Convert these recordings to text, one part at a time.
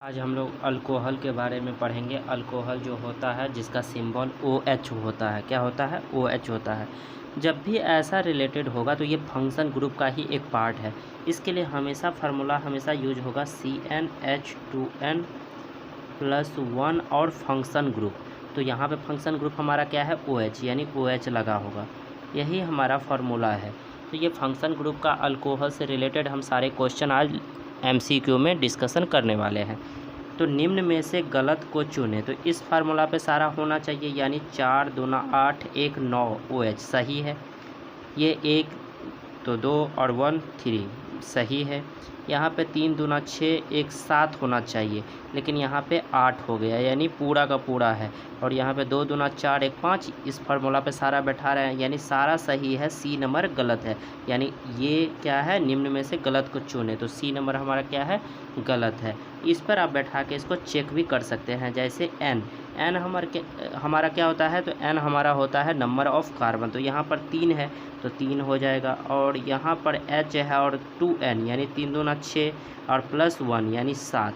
आज हम लोग अल्कोहल के बारे में पढ़ेंगे। अल्कोहल जो होता है जिसका सिंबल OH होता है। क्या होता है? OH होता है। जब भी ऐसा रिलेटेड होगा तो ये फंक्शन ग्रुप का ही एक पार्ट है। इसके लिए हमेशा फार्मूला हमेशा यूज होगा CnH2n+1 और फंक्शन ग्रुप। तो यहाँ पे फंक्शन ग्रुप हमारा क्या है? OH, यानी OH लगा होगा। यही हमारा फार्मूला है। तो ये फंक्शन ग्रुप का अल्कोहल से रिलेटेड हम सारे क्वेश्चन आज MCQ में डिस्कशन करने वाले हैं। तो निम्न में से गलत को चुनें। तो इस फार्मूला पे सारा होना चाहिए, यानी 4 दूना 8 1 9 OH सही है। ये 1 तो 2 और 1 3 सही है। यहाँ पे 3 दूना 6 1 7 होना चाहिए, लेकिन यहाँ पे 8 हो गया, यानी पूरा का पूरा है। और यहाँ पे 2 दूना 4 1 5 इस फार्मूला पे सारा बैठा रहे हैं, यानी सारा सही है। सी नंबर गलत है, यानी ये क्या है? निम्न में से गलत को चुने। तो सी नंबर हमारा क्या है? गलत है। इस पर आप बैठा के इसको चेक भी कर सकते हैं। जैसे एन हमारा क्या होता है? तो एन हमारा होता है नंबर ऑफ कार्बन। तो यहाँ पर 3 है तो 3 हो जाएगा। और यहाँ पर H है और 2N यानी 3 दूना 6 और +1 यानी 7।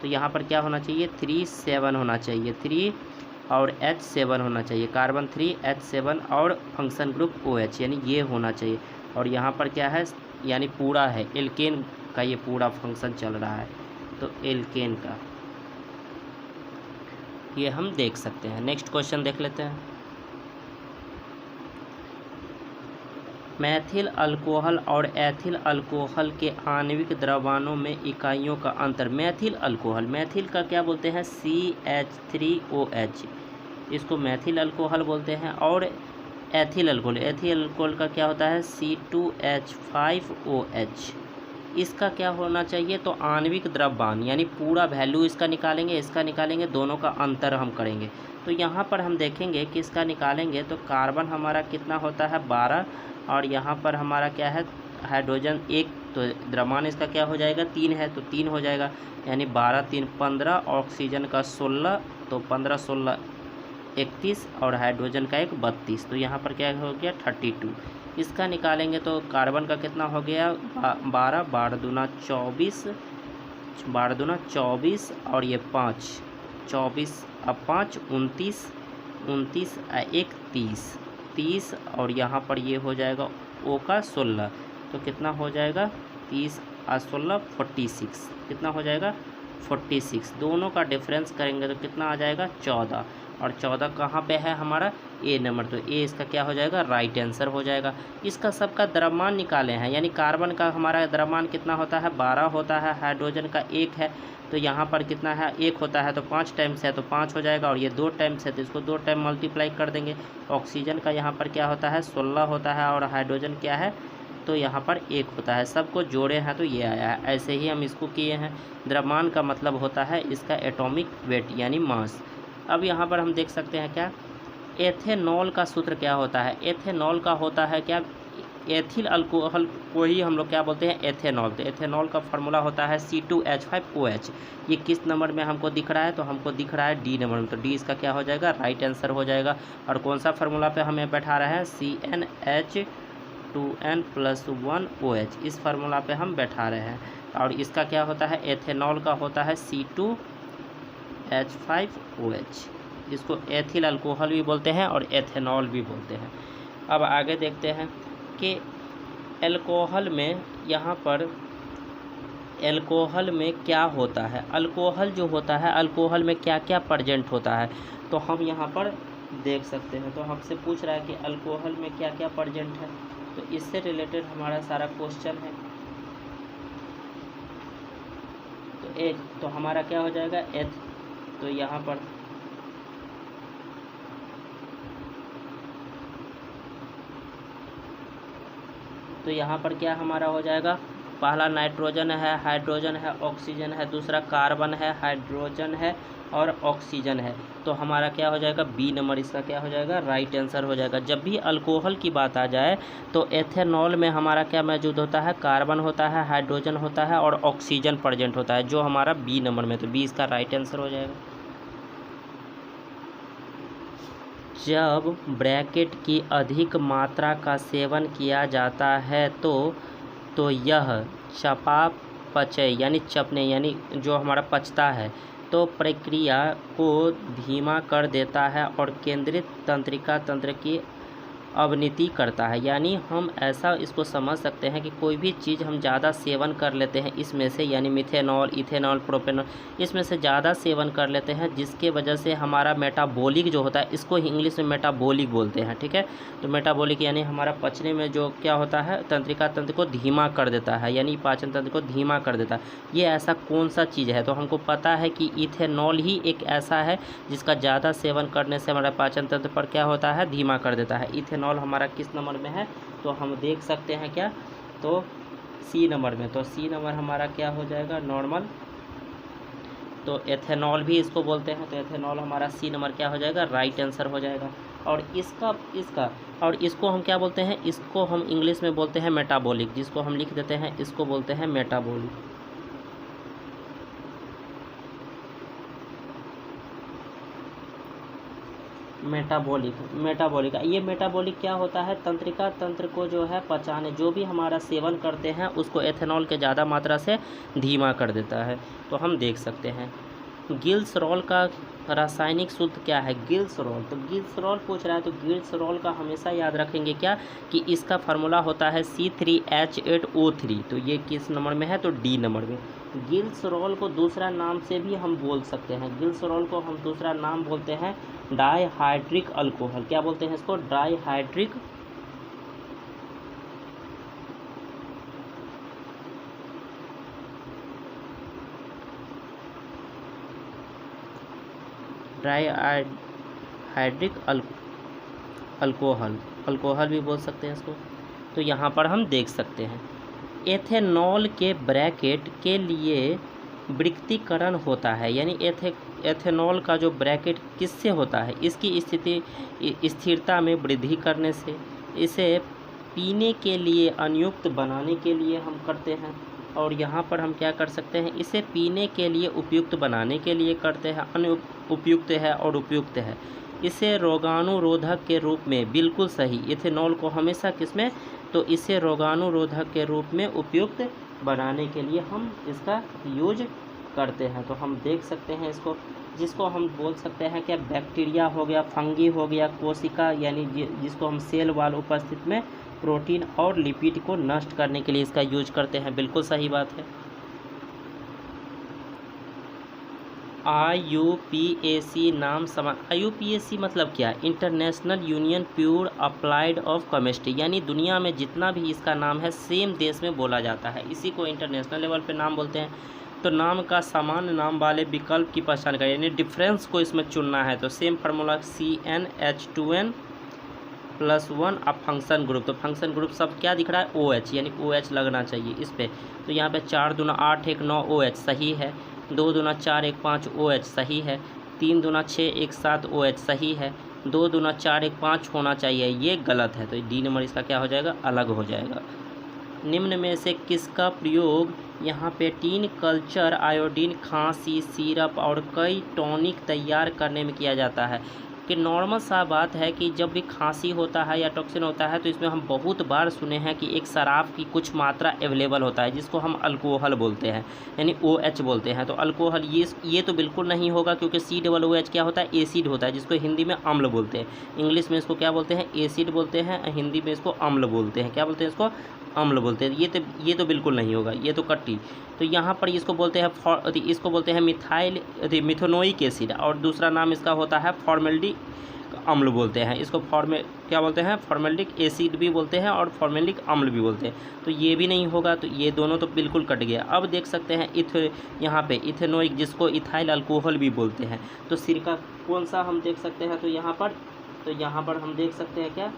तो यहाँ पर क्या होना चाहिए? 3 7 होना चाहिए। 3 और H7 होना चाहिए। कार्बन 3 H7 और फंक्शन ग्रुप OH, यानी ये होना चाहिए। और यहाँ पर क्या है? यानी पूरा है, एल्केन का ये पूरा फंक्शन चल रहा है। तो एल्केन का ये हम देख सकते हैं। नेक्स्ट क्वेश्चन देख लेते हैं। मैथिल अल्कोहल और एथिल अल्कोहल के आणविक द्रव्यों में इकाइयों का अंतर। मैथिल अल्कोहल, मैथिल का क्या बोलते हैं? CH3OH, इसको मैथिल अल्कोहल बोलते हैं। और एथिल अल्कोहल का क्या होता है? C2H5OH। इसका क्या होना चाहिए? तो आणविक द्रव्यमान, यानी पूरा वैल्यू इसका निकालेंगे, इसका निकालेंगे, दोनों का अंतर हम करेंगे। तो यहाँ पर हम देखेंगे कि इसका निकालेंगे तो कार्बन हमारा कितना होता है? 12। और यहाँ पर हमारा क्या है? हाइड्रोजन 1, तो द्रव्यमान इसका क्या हो जाएगा? 3 है तो 3 हो जाएगा, यानी 12 3 15। ऑक्सीजन का 16, तो 15 16 31 और हाइड्रोजन का 1 32। तो यहाँ पर क्या हो गया? 32। इसका निकालेंगे तो कार्बन का कितना हो गया? 12 12 दूना 24, 12 दूना 24 और ये 5 24 अब 5 29 29 1 30 30 और यहाँ पर ये हो जाएगा O का 16। तो कितना हो जाएगा? 30 और 16 46। कितना हो जाएगा? 46। दोनों का डिफरेंस करेंगे तो कितना आ जाएगा? 14। और 14 कहाँ पे है हमारा? ए नंबर। तो ए इसका क्या हो जाएगा? राइट आंसर हो जाएगा। इसका सबका द्रव्यमान निकाले हैं, यानी कार्बन का हमारा द्रव्यमान कितना होता है? 12 होता है। हाइड्रोजन का 1 है, तो यहाँ पर कितना है? 1 होता है तो 5 टाइम्स है तो 5 हो जाएगा। और ये 2 टाइम्स है तो इसको 2 टाइम मल्टीप्लाई कर देंगे। ऑक्सीजन का यहाँ पर क्या होता है? 16 होता है। और हाइड्रोजन क्या है? तो यहाँ पर 1 होता है। सबको जोड़े हैं तो ये आया है। ऐसे ही हम इसको किए हैं। द्रव्यमान का मतलब होता है इसका एटॉमिक वेट, यानी मास। अब यहाँ पर हम देख सकते हैं क्या? एथेनॉल का सूत्र क्या होता है? एथेनॉल का होता है क्या? एथिल अल्कोहल को ही हम लोग क्या बोलते हैं? एथेनॉल। तो एथेनॉल का फार्मूला होता है C2H5OH। ये किस नंबर में हमको दिख रहा है? तो हमको दिख रहा है D नंबर में। तो D इसका क्या हो जाएगा? राइट आंसर हो जाएगा। और कौन सा फार्मूला पे हमें बैठा रहे हैं? CnH2n+1OH, इस फार्मूला पे हम बैठा रहे हैं। और इसका क्या होता है? एथेनॉल का होता है C2H5OH। इसको एथिल अल्कोहल भी बोलते हैं और एथेनॉल भी बोलते हैं। अब आगे देखते हैं कि अल्कोहल में, यहाँ पर अल्कोहल में क्या होता है? अल्कोहल जो होता है, अल्कोहल में क्या क्या प्रेजेंट होता है? तो हम यहाँ पर देख सकते हैं। तो हमसे पूछ रहा है कि अल्कोहल में क्या क्या प्रेजेंट है, तो इससे रिलेटेड हमारा सारा क्वेश्चन है। तो एक तो हमारा क्या हो जाएगा? एथ। तो यहाँ पर क्या हमारा हो जाएगा? पहला नाइट्रोजन है, हाइड्रोजन है, ऑक्सीजन है, दूसरा कार्बन है, हाइड्रोजन है और ऑक्सीजन है। तो हमारा क्या हो जाएगा? बी नंबर इसका क्या हो जाएगा? राइट आंसर हो जाएगा। जब भी अल्कोहल की बात आ जाए तो एथेनॉल में हमारा क्या मौजूद होता है? कार्बन होता है, हाइड्रोजन होता है और ऑक्सीजन प्रेजेंट होता है, जो हमारा बी नंबर में। तो बी इसका राइट आंसर हो जाएगा। जब ब्रैकेट की अधिक मात्रा का सेवन किया जाता है तो यह पचे यानी चपने यानी जो हमारा पचता है तो प्रक्रिया को धीमा कर देता है और केंद्रित तंत्रिका तंत्र की अवनति करता है। यानी हम ऐसा इसको समझ सकते हैं कि कोई भी चीज़ हम ज़्यादा सेवन कर लेते हैं इसमें से, यानी मिथेनॉल, इथेनॉल, प्रोपेनॉल, इसमें से ज़्यादा सेवन कर लेते हैं जिसके वजह से हमारा मेटाबॉलिक जो होता है, इसको इंग्लिश में मेटाबॉलिक बोलते हैं, ठीक है। तो मेटाबॉलिक यानी हमारा पचने में जो क्या होता है, तंत्रिका तंत्र को धीमा कर देता है, यानी पाचन तंत्र को धीमा कर देता है। ये ऐसा कौन सा चीज़ है? तो हमको पता है कि इथेनॉल ही एक ऐसा है जिसका ज़्यादा सेवन करने से हमारा पाचन तंत्र पर क्या होता है, धीमा कर देता है। इथेनॉल हमारा किस नंबर में है? तो हम देख सकते हैं क्या, तो सी नंबर में। तो सी नंबर हमारा क्या हो जाएगा, नॉर्मल। तो एथेनॉल भी इसको बोलते हैं, तो एथेनॉल हमारा सी नंबर क्या हो जाएगा, राइट आंसर हो जाएगा। और इसका और इसको हम क्या बोलते हैं, इसको हम इंग्लिश में बोलते हैं मेटाबॉलिक, जिसको हम लिख देते हैं, इसको बोलते हैं मेटाबॉलिक। मेटाबॉलिक ये मेटाबॉलिक क्या होता है, तंत्रिका तंत्र को जो है पचाने, जो भी हमारा सेवन करते हैं उसको एथेनॉल के ज़्यादा मात्रा से धीमा कर देता है। तो हम देख सकते हैं ग्लिसरॉल का रासायनिक सूत्र क्या है, ग्लिसरॉल। तो ग्लिसरॉल पूछ रहा है, तो ग्लिसरॉल का हमेशा याद रखेंगे क्या, कि इसका फार्मूला होता है C3H8O3। तो ये किस नंबर में है, तो डी नंबर में। ग्लिसरॉल को दूसरा नाम से भी हम बोल सकते हैं, ग्लिसरॉल को हम दूसरा नाम बोलते हैं डाईहाइड्रिक अल्कोहल। क्या बोलते हैं इसको, डाईहाइड्रिक अल्कोहल भी बोल सकते हैं इसको। तो यहाँ पर हम देख सकते हैं एथेनॉल के ब्रैकेट के लिए विकृतीकरण होता है, यानी एथेनॉल का जो ब्रैकेट किससे होता है, इसकी स्थिरता में वृद्धि करने से, इसे पीने के लिए अनुयुक्त बनाने के लिए हम करते हैं। और यहाँ पर हम क्या कर सकते हैं, इसे पीने के लिए उपयुक्त बनाने के लिए करते हैं, उपयुक्त है और उपयुक्त है। इसे रोगाणुरोधक के रूप में, बिल्कुल सही, इथेनॉल को हमेशा किसमें, तो इसे रोगाणुरोधक के रूप में उपयुक्त बनाने के लिए हम इसका यूज करते हैं। तो हम देख सकते हैं इसको, जिसको हम बोल सकते हैं क्या, बैक्टीरिया हो गया, फंगी हो गया, कोशिका, यानी जिसको हम सेल वाल उपस्थिति में प्रोटीन और लिपिड को नष्ट करने के लिए इसका यूज करते हैं। बिल्कुल सही बात है। IUPAC नाम समान, IUPAC मतलब क्या, international union pure applied of chemistry, यानी दुनिया में जितना भी इसका नाम है सेम देश में बोला जाता है, इसी को इंटरनेशनल लेवल पे नाम बोलते हैं। तो नाम का समान नाम वाले विकल्प की पहचान करें, यानी डिफरेंस को इसमें चुनना है। तो सेम फार्मूला CnH2n+1 अब फंक्शन ग्रुप, तो फंक्शन ग्रुप सब क्या दिख रहा है, OH, यानी OH लगना चाहिए इस पे। तो यहाँ पे 4 दूना 8 1 9 OH सही है, 2 दूना 4 1 5 OH सही है, 3 दूना 6 1 7 OH सही है, 2 दूना 4 1 5 होना चाहिए, ये गलत है। तो डी नंबर इसका क्या हो जाएगा, अलग हो जाएगा। निम्न में से किसका प्रयोग यहाँ पे टीन कल्चर, आयोडीन, खांसी, सिरप और कई टॉनिक तैयार करने में किया जाता है। कि नॉर्मल सा बात है कि जब भी खांसी होता है या टॉक्सिन होता है तो इसमें हम बहुत बार सुने हैं कि एक शराब की कुछ मात्रा अवेलेबल होता है जिसको हम अल्कोहल बोलते हैं, यानी OH बोलते हैं। तो अल्कोहल ये तो बिल्कुल नहीं होगा, क्योंकि COOH क्या होता है, एसिड होता है, जिसको हिंदी में अम्ल बोलते हैं। इंग्लिश में इसको क्या बोलते हैं, एसिड बोलते हैं, हिंदी में इसको अम्ल बोलते हैं। क्या बोलते हैं इसको, अम्ल बोलते हैं। ये तो बिल्कुल नहीं होगा, ये तो कट्टी। तो यहाँ पर इसको बोलते हैं मिथेनोइक एसिड, और दूसरा नाम इसका होता है फॉर्मेल्डिक अम्ल बोलते हैं। इसको क्या बोलते हैं, फॉर्मेल्डिक एसिड भी बोलते हैं और फॉर्मेल्डिक अम्ल भी बोलते हैं। तो ये भी नहीं होगा, तो ये दोनों तो बिल्कुल कट गया। अब देख सकते हैं यहाँ पे इथेनोइक, जिसको इथाइल अल्कोहल भी बोलते हैं। तो सिरका कौन सा हम देख सकते हैं, तो यहाँ पर हम देख सकते हैं क्या,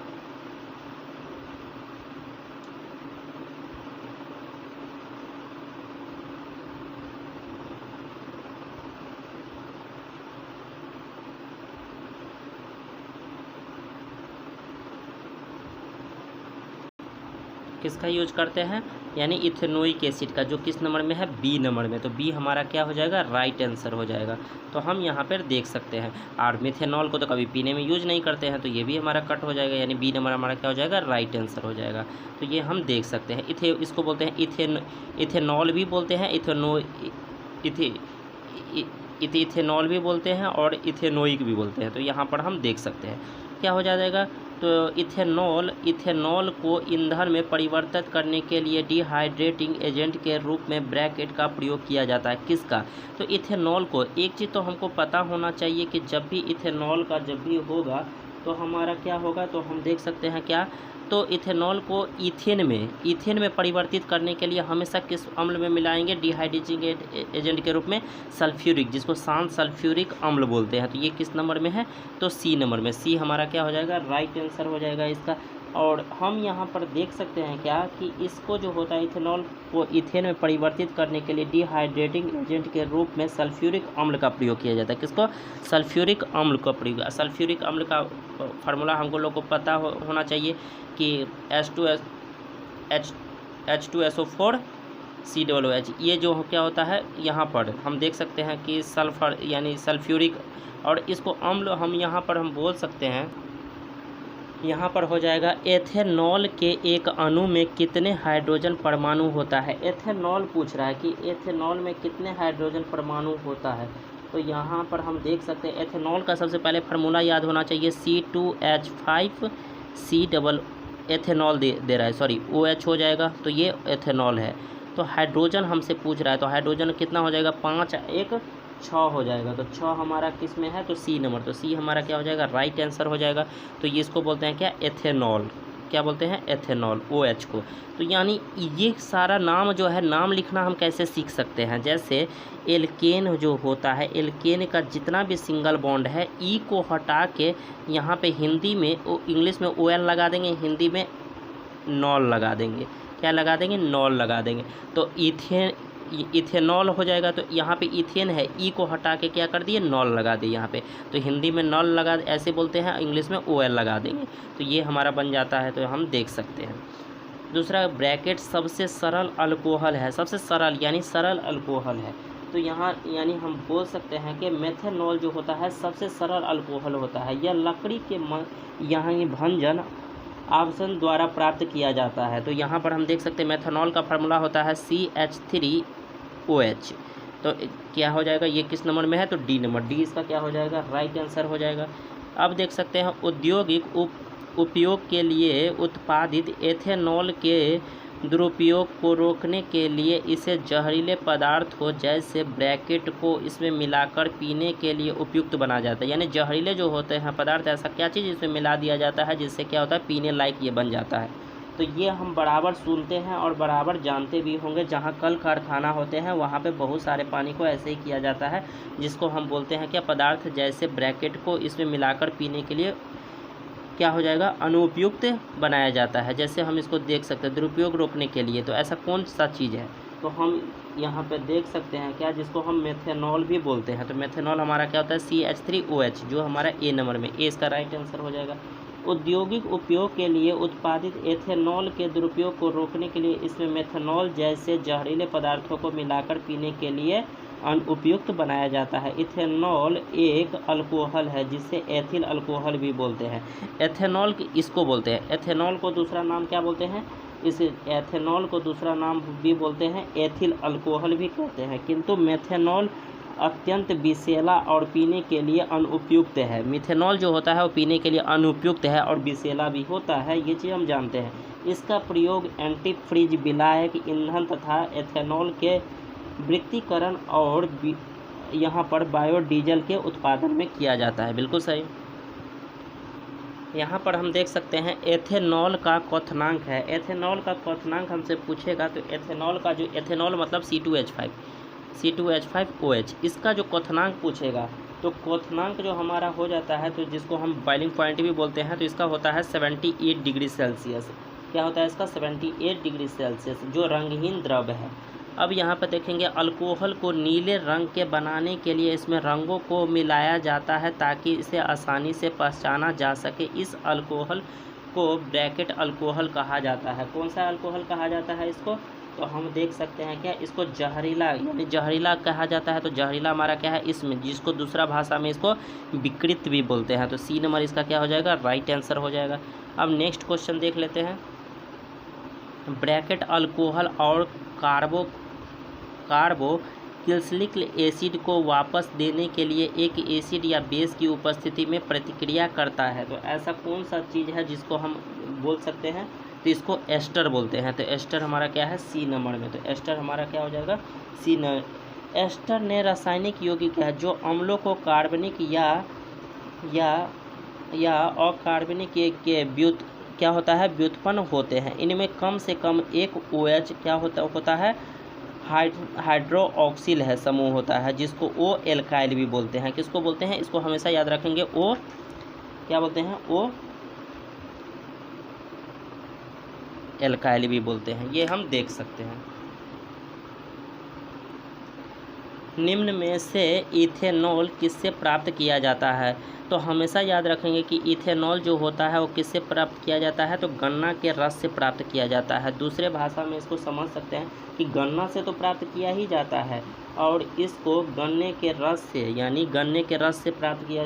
किसका यूज करते हैं, यानी इथेनोइक एसिड का, जो किस नंबर में है, बी नंबर में। तो बी हमारा क्या हो जाएगा, राइट आंसर हो जाएगा। तो हम यहाँ पर देख सकते हैं। और मिथेनॉल को तो कभी पीने में यूज नहीं करते हैं, तो ये भी हमारा कट हो जाएगा, यानी बी नंबर हमारा क्या हो जाएगा, राइट आंसर हो जाएगा। तो ये हम देख सकते हैं। इसको बोलते हैं इथेनॉल भी बोलते हैं, इथेनॉल भी बोलते हैं और इथेनोइक भी बोलते हैं। तो यहाँ पर हम देख सकते हैं क्या हो जाएगा। तो इथेनॉल को ईंधन में परिवर्तित करने के लिए डिहाइड्रेटिंग एजेंट के रूप में ब्रैकेट का प्रयोग किया जाता है। किसका, तो इथेनॉल को। एक चीज़ तो हमको पता होना चाहिए कि जब भी इथेनॉल का जब भी होगा तो हमारा क्या होगा, तो हम देख सकते हैं क्या, तो इथेनॉल को ईथेन में परिवर्तित करने के लिए हमेशा किस अम्ल में मिलाएंगे, डिहाइड्रेटिंग एजेंट के रूप में सल्फ्यूरिक, जिसको शांत सल्फ्यूरिक अम्ल बोलते हैं। तो ये किस नंबर में है, तो सी नंबर में। सी हमारा क्या हो जाएगा, राइट आंसर हो जाएगा इसका। और हम यहाँ पर देख सकते हैं क्या कि इसको जो होता है, इथेनॉल को ईथेन में परिवर्तित करने के लिए डिहाइड्रेटिंग एजेंट के रूप में सल्फ्यूरिक अम्ल का प्रयोग किया जाता है। किसको, सल्फ्यूरिक अम्ल का प्रयोग। सल्फ्यूरिक अम्ल का फार्मूला हमको लोग को पता होना चाहिए कि H2SO4 COOH। ये जो क्या होता है, यहाँ पर हम देख सकते हैं कि सल्फर यानी सल्फ्यूरिक, और इसको अम्ल हम यहाँ पर हम बोल सकते हैं, यहाँ पर हो जाएगा एथेनॉल के एक अणु में कितने हाइड्रोजन परमाणु होता है। एथेनॉल पूछ रहा है कि एथेनॉल में कितने हाइड्रोजन परमाणु होता है। तो यहाँ पर हम देख सकते हैं एथेनॉल का सबसे पहले फार्मूला याद होना चाहिए, C2H5C डबल, एथेनॉल दे रहा है, सॉरी OH हो जाएगा। तो ये एथेनॉल है। तो हाइड्रोजन हमसे पूछ रहा है, तो हाइड्रोजन कितना हो जाएगा, 5 1 6 हो जाएगा। तो 6 हमारा किस में है, तो सी नंबर। तो सी हमारा क्या हो जाएगा, राइट आंसर हो जाएगा। तो ये इसको बोलते हैं क्या, एथेनॉल। क्या बोलते हैं, एथेनॉल, OH को। तो यानी ये सारा नाम जो है, नाम लिखना हम कैसे सीख सकते हैं। जैसे एल्केन जो होता है, एल्केन का जितना भी सिंगल बॉन्ड है, ई को हटा के यहाँ पे हिंदी में इंग्लिश में OL लगा देंगे, हिंदी में नॉल लगा देंगे। क्या लगा देंगे, नॉल लगा देंगे। तो इथेनॉल हो जाएगा। तो यहाँ पे इथेन है, ई को हटा के क्या कर दिए, नॉल लगा दिए यहाँ पे। तो हिंदी में नॉल लगा ऐसे बोलते हैं, इंग्लिश में OL लगा देंगे। तो ये हमारा बन जाता है। तो हम देख सकते हैं। दूसरा ब्रैकेट सबसे सरल अल्कोहल है, सबसे सरल यानी सरल अल्कोहल है। तो यहाँ यानी हम बोल सकते हैं कि मेथेनॉल जो होता है सबसे सरल अल्कोहल होता है। यह लकड़ी के यहाँ भंजन ऑप्शन द्वारा प्राप्त किया जाता है। तो यहाँ पर हम देख सकते हैं मेथेनॉल का फार्मूला होता है CH3OH। तो क्या हो जाएगा, ये किस नंबर में है, तो डी नंबर। डी इसका क्या हो जाएगा, राइट आंसर हो जाएगा। अब देख सकते हैं औद्योगिक उपयोग के लिए उत्पादित एथेनॉल के दुरुपयोग को रोकने के लिए इसे जहरीले पदार्थों जैसे ब्रैकेट को इसमें मिलाकर पीने के लिए उपयुक्त बनाया जाता है। यानी जहरीले जो होते हैं पदार्थ, ऐसा क्या चीज़ इसमें मिला दिया जाता है जिससे क्या होता है, पीने लायक ये बन जाता है। तो ये हम बराबर सुनते हैं और बराबर जानते भी होंगे। जहाँ कल कारखाना होते हैं वहाँ पे बहुत सारे पानी को ऐसे ही किया जाता है, जिसको हम बोलते हैं क्या, पदार्थ जैसे ब्रैकेट को इसमें मिलाकर पीने के लिए क्या हो जाएगा, अनुपयुक्त बनाया जाता है। जैसे हम इसको देख सकते हैं दुरुपयोग रोकने के लिए। तो ऐसा कौन सा चीज़ है, तो हम यहाँ पे देख सकते हैं क्या, जिसको हम मेथेनॉल भी बोलते हैं। तो मेथेनॉल हमारा क्या होता है, CH3OH, जो हमारा ए नंबर में, ए इसका राइट आंसर हो जाएगा। औद्योगिक उपयोग के लिए उत्पादित एथेनॉल के दुरुपयोग को रोकने के लिए इसमें मेथेनॉल जैसे जहरीले पदार्थों को मिलाकर पीने के लिए अनुपयुक्त बनाया जाता है। इथेनॉल एक अल्कोहल है जिसे एथिल अल्कोहल भी बोलते हैं। एथेनॉल इसको बोलते हैं, एथेनॉल को दूसरा नाम क्या बोलते हैं, इस एथेनॉल को दूसरा नाम भी बोलते हैं एथिल अल्कोहल भी कहते हैं। किंतु मेथेनॉल अत्यंत विषैला और पीने के लिए अनुपयुक्त है। मिथेनॉल जो होता है वो पीने के लिए अनुपयुक्त है और विषैला भी होता है, ये चीज़ हम जानते हैं। इसका प्रयोग एंटीफ्रीज, विलायक ईंधन तथा एथेनॉल के वृत्तीकरण और यहाँ पर बायोडीजल के उत्पादन में किया जाता है। बिल्कुल सही। यहाँ पर हम देख सकते हैं एथेनॉल का क्वथनांक है। एथेनॉल का क्वथनांक हमसे पूछेगा तो एथेनॉल का जो एथेनॉल मतलब C2H5OH, इसका जो क्वथनांक पूछेगा तो क्वथनांक जो हमारा हो जाता है, तो जिसको हम बॉइलिंग पॉइंट भी बोलते हैं, तो इसका होता है 78 डिग्री सेल्सियस। क्या होता है इसका, 78 डिग्री सेल्सियस, जो रंगहीन द्रव है। अब यहाँ पर देखेंगे अल्कोहल को नीले रंग के बनाने के लिए इसमें रंगों को मिलाया जाता है ताकि इसे आसानी से पहचाना जा सके। इस अल्कोहल को ब्रैकेट अल्कोहल कहा जाता है। कौन सा अल्कोहल कहा जाता है इसको, तो हम देख सकते हैं क्या इसको जहरीला यानी जहरीला कहा जाता है। तो जहरीला हमारा क्या है इसमें, जिसको दूसरा भाषा में इसको विकृत भी बोलते हैं। तो सी नंबर इसका क्या हो जाएगा, राइट आंसर हो जाएगा। अब नेक्स्ट क्वेश्चन देख लेते हैं। ब्रैकेट अल्कोहल और कार्बोक्सिलिक एसिड को वापस देने के लिए एक एसिड या बेस की उपस्थिति में प्रतिक्रिया करता है। तो ऐसा कौन सा चीज़ है जिसको हम बोल सकते हैं, तो इसको एस्टर बोलते हैं। तो एस्टर हमारा क्या है सी नंबर में। तो एस्टर हमारा क्या हो जाएगा सी नंबर। एस्टर ने रासायनिक यौगिक है जो अम्लों को कार्बनिक या अकार्बनिक के क्या होता है व्युत्पन्न होते हैं। इनमें कम से कम एक OH क्या होता है हाइड्रोक्सिल है समूह होता है, जिसको O एल्काइल भी बोलते हैं। किसको बोलते हैं, इसको हमेशा याद रखेंगे, O क्या बोलते हैं, O एल्काइल भी बोलते हैं। ये हम देख सकते हैं। निम्न में से इथेनॉल किससे प्राप्त किया जाता है। तो हमेशा याद रखेंगे कि इथेनॉल जो होता है वो किससे प्राप्त किया जाता है, तो गन्ना के रस से प्राप्त किया जाता है। दूसरे भाषा में इसको समझ सकते हैं कि गन्ना से तो प्राप्त किया ही जाता है, और इसको गन्ने के रस से यानी गन्ने के रस से प्राप्त किया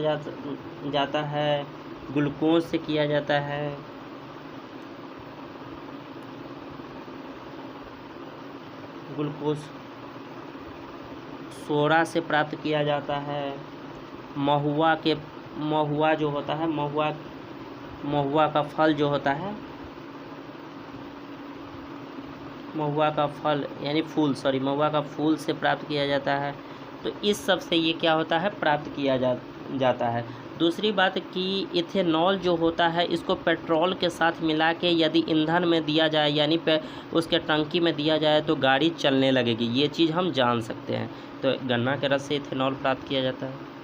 जाता है, ग्लूकोज से किया जाता है, ग्लूकोज सोडा से प्राप्त किया जाता है, महुआ जो होता है महुआ का फल जो होता है, महुआ का फल यानी फूल महुआ का फूल से प्राप्त किया जाता है। तो इस सब से ये क्या होता है प्राप्त किया जाता है। दूसरी बात कि इथेनॉल जो होता है इसको पेट्रोल के साथ मिला के यदि ईंधन में दिया जाए यानी उसके टंकी में दिया जाए तो गाड़ी चलने लगेगी। ये चीज़ हम जान सकते हैं। तो गन्ना के रस से इथेनॉल प्राप्त किया जाता है।